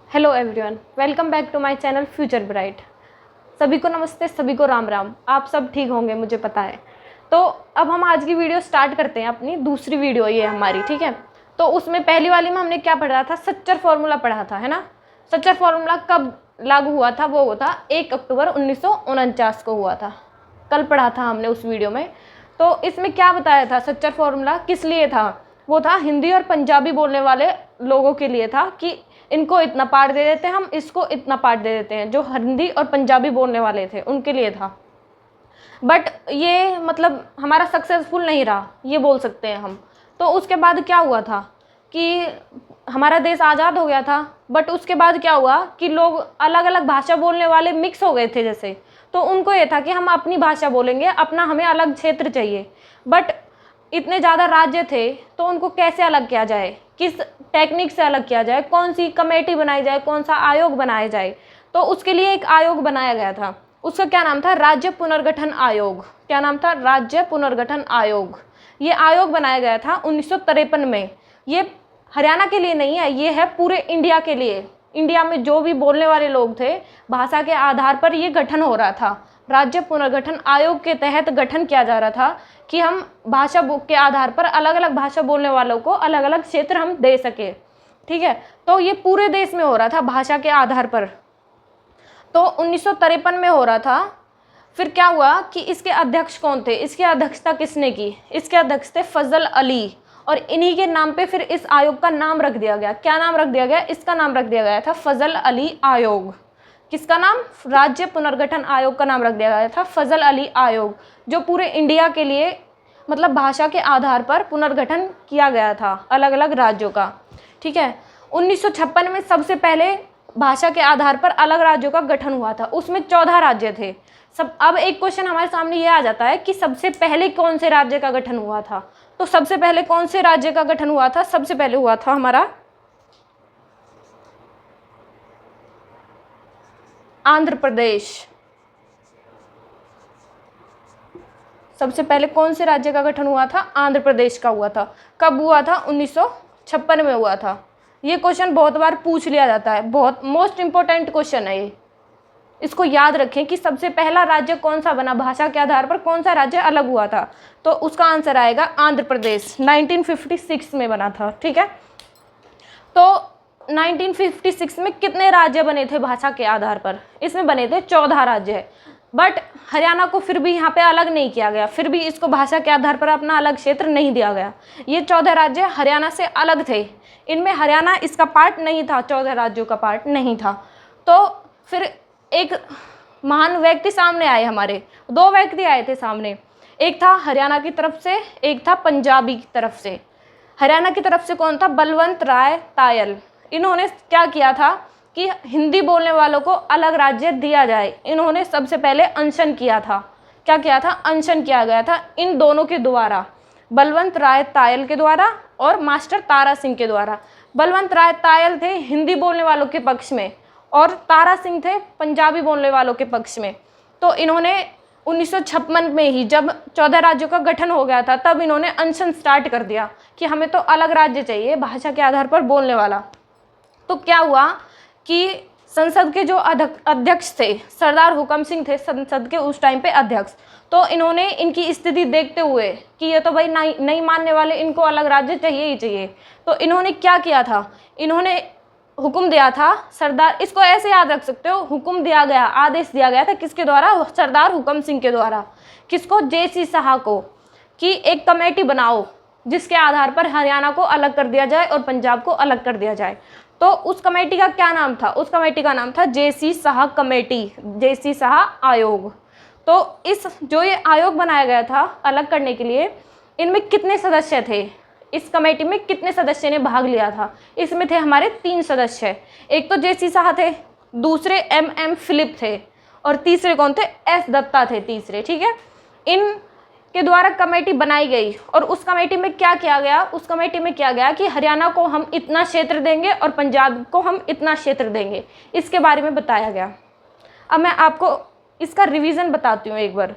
Hello everyone, welcome back to my channel future bright. सभी को नमस्ते, सभी को राम राम। आप सब ठीक होंगे मुझे पता है। तो अब हम आज की वीडियो स्टार्ट करते हैं, अपनी दूसरी वीडियो ये हमारी, ठीक है। तो उसमें पहली वाली में हमने क्या पढ़ा था, सच्चर फॉर्मूला पढ़ा था, है ना। सच्चर फॉर्मूला कब लागू हुआ था, वो था 1 अक्टूबर 1949 को हुआ था। कल पढ़ा था हमने उस वीडियो में। तो इसमें क्या बताया था, सच्चर फॉर्मूला किस लिए था, वो था हिंदी और पंजाबी बोलने वाले लोगों के लिए था कि इनको इतना पार्ट दे देते हैं, हम इसको इतना पार्ट दे देते हैं। जो हिंदी और पंजाबी बोलने वाले थे उनके लिए था। बट ये मतलब हमारा सक्सेसफुल नहीं रहा, ये बोल सकते हैं हम। तो उसके बाद क्या हुआ था कि हमारा देश आज़ाद हो गया था। बट उसके बाद क्या हुआ कि लोग अलग अलग भाषा बोलने वाले मिक्स हो गए थे जैसे। तो उनको ये था कि हम अपनी भाषा बोलेंगे, अपना हमें अलग क्षेत्र चाहिए। बट इतने ज़्यादा राज्य थे तो उनको कैसे अलग किया जाए, किस टेक्निक से अलग किया जाए, कौन सी कमेटी बनाई जाए, कौन सा आयोग बनाया जाए। तो उसके लिए एक आयोग बनाया गया था। उसका क्या नाम था, राज्य पुनर्गठन आयोग। क्या नाम था, राज्य पुनर्गठन आयोग। ये आयोग बनाया गया था 1953 में। ये हरियाणा के लिए नहीं है, ये है पूरे इंडिया के लिए। इंडिया में जो भी बोलने वाले लोग थे, भाषा के आधार पर ये गठन हो रहा था। राज्य पुनर्गठन आयोग के तहत गठन किया जा रहा था कि हम भाषा के आधार पर अलग अलग भाषा बोलने वालों को अलग अलग क्षेत्र हम दे सके, ठीक है। तो ये पूरे देश में हो रहा था भाषा के आधार पर। तो 1953 में हो रहा था। फिर क्या हुआ कि इसके अध्यक्ष कौन थे, इसकी अध्यक्षता किसने की, इसके अध्यक्ष थे फजल अली। और इन्हीं के नाम पे फिर इस आयोग का नाम रख दिया गया। क्या नाम रख दिया गया, इसका नाम रख दिया गया था फजल अली आयोग। किसका नाम, राज्य पुनर्गठन आयोग का नाम रख दिया गया था फजल अली आयोग, जो पूरे इंडिया के लिए मतलब भाषा के आधार पर पुनर्गठन किया गया था अलग अलग राज्यों का, ठीक है। 1956 में सबसे पहले भाषा के आधार पर अलग राज्यों का गठन हुआ था। उसमें 14 राज्य थे सब। अब एक क्वेश्चन हमारे सामने ये आ जाता है कि सबसे पहले कौन से राज्य का गठन हुआ था। तो सबसे पहले कौन से राज्य का गठन हुआ था, सबसे पहले हुआ था हमारा आंध्र प्रदेश। सबसे पहले कौन से राज्य का गठन हुआ था, आंध्र प्रदेश का हुआ था। कब हुआ था, 1956 में हुआ था। ये क्वेश्चन बहुत बार पूछ लिया जाता है, बहुत मोस्ट इंपॉर्टेंट क्वेश्चन है ये। इसको याद रखें कि सबसे पहला राज्य कौन सा बना, भाषा के आधार पर कौन सा राज्य अलग हुआ था। तो उसका आंसर आएगा आंध्र प्रदेश। 1956 में बना था, ठीक है। तो 1956 में कितने राज्य बने थे भाषा के आधार पर, इसमें बने थे 14 राज्य। बट हरियाणा को फिर भी यहाँ पे अलग नहीं किया गया, फिर भी इसको भाषा के आधार पर अपना अलग क्षेत्र नहीं दिया गया। ये 14 राज्य हरियाणा से अलग थे, इनमें हरियाणा इसका पार्ट नहीं था, 14 राज्यों का पार्ट नहीं था। तो फिर एक महान व्यक्ति सामने आए, हमारे 2 व्यक्ति आए थे सामने। एक था हरियाणा की तरफ से, एक था पंजाबी की तरफ से। हरियाणा की तरफ से कौन था, बलवंत राय तायल। इन्होंने क्या किया था कि हिंदी बोलने वालों को अलग राज्य दिया जाए। इन्होंने सबसे पहले अनशन किया था। क्या किया था, अनशन किया गया था इन दोनों के द्वारा, बलवंत राय तायल के द्वारा और मास्टर तारा सिंह के द्वारा। बलवंत राय तायल थे हिंदी बोलने वालों के पक्ष में और तारा सिंह थे पंजाबी बोलने वालों के पक्ष में। तो इन्होंने 1956 में ही, जब 14 राज्यों का गठन हो गया था, तब इन्होंने अनशन स्टार्ट कर दिया कि हमें तो अलग राज्य चाहिए भाषा के आधार पर बोलने वाला। तो क्या हुआ कि संसद के जो अध्यक्ष थे, सरदार हुकम सिंह थे संसद के उस टाइम पे अध्यक्ष। तो इन्होंने इनकी स्थिति देखते हुए कि ये तो भाई नहीं मानने वाले, इनको अलग राज्य चाहिए ही चाहिए। तो इन्होंने क्या किया था, इन्होंने हुक्म दिया था सरदार, इसको ऐसे याद रख सकते हो, हुक्म दिया गया, आदेश दिया गया था किसके द्वारा, सरदार हुकम सिंह के द्वारा। किसको, जेसी शाह को, कि एक कमेटी बनाओ जिसके आधार पर हरियाणा को अलग कर दिया जाए और पंजाब को अलग कर दिया जाए। तो उस कमेटी का क्या नाम था, उस कमेटी का नाम था जेसी शाह कमेटी, जेसी शाह आयोग। तो इस जो ये आयोग बनाया गया था अलग करने के लिए, इनमें कितने सदस्य थे, इस कमेटी में कितने सदस्य ने भाग लिया था, इसमें थे हमारे 3 सदस्य। एक तो जेसी शाह थे, दूसरे MM फिलिप थे और तीसरे कौन थे, S दत्ता थे तीसरे, ठीक है। इन के द्वारा कमेटी बनाई गई और उस कमेटी में क्या किया गया, उस कमेटी में किया गया कि हरियाणा को हम इतना क्षेत्र देंगे और पंजाब को हम इतना क्षेत्र देंगे, इसके बारे में बताया गया। अब मैं आपको इसका रिवीजन बताती हूँ एक बार।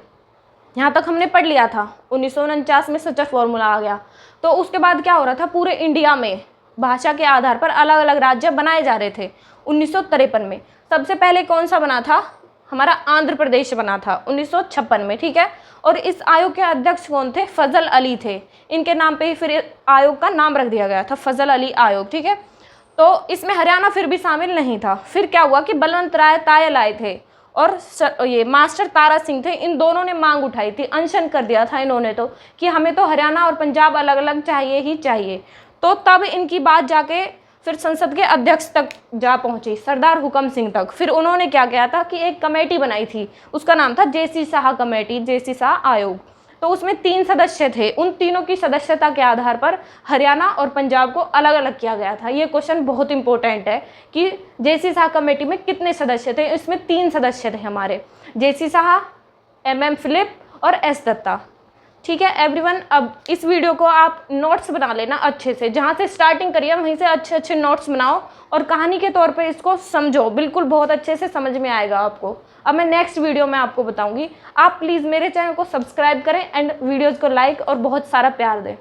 यहाँ तक हमने पढ़ लिया था, 1949 में सच्चर फॉर्मूला आ गया। तो उसके बाद क्या हो रहा था, पूरे इंडिया में भाषा के आधार पर अलग अलग राज्य बनाए जा रहे थे 1953 में। सबसे पहले कौन सा बना था? हमारा आंध्र प्रदेश बना था 1956 में, ठीक है। और इस आयोग के अध्यक्ष कौन थे? फजल अली थे। इनके नाम पे ही फिर आयोग का नाम रख दिया गया था, फजल अली आयोग, ठीक है। तो इसमें हरियाणा फिर भी शामिल नहीं था। फिर क्या हुआ कि बलवंत राय तायल आए थे और ये मास्टर तारा सिंह थे। इन दोनों ने मांग उठाई थी, अनशन कर दिया था इन्होंने तो कि हमें तो हरियाणा और पंजाब अलग अलग चाहिए ही चाहिए। तो तब इनकी बात जाके फिर संसद के अध्यक्ष तक जा पहुंची, सरदार हुकम सिंह तक। फिर उन्होंने क्या किया था कि एक कमेटी बनाई थी, उसका नाम था जेसी शाह कमेटी, जेसी शाह आयोग। तो उसमें 3 सदस्य थे। उन तीनों की सदस्यता के आधार पर हरियाणा और पंजाब को अलग अलग किया गया था। ये क्वेश्चन बहुत इंपॉर्टेंट है कि जेसी शाह कमेटी में कितने सदस्य थे? इसमें 3 सदस्य थे हमारे, जेसी शाह, MM फिलिप और S दत्ता, ठीक है एवरीवन। अब इस वीडियो को आप नोट्स बना लेना अच्छे से, जहाँ से स्टार्टिंग करिए वहीं से अच्छे अच्छे नोट्स बनाओ और कहानी के तौर पे इसको समझो, बिल्कुल बहुत अच्छे से समझ में आएगा आपको। अब मैं नेक्स्ट वीडियो में आपको बताऊंगी। आप प्लीज़ मेरे चैनल को सब्सक्राइब करें एंड वीडियोज़ को लाइक और बहुत सारा प्यार दें।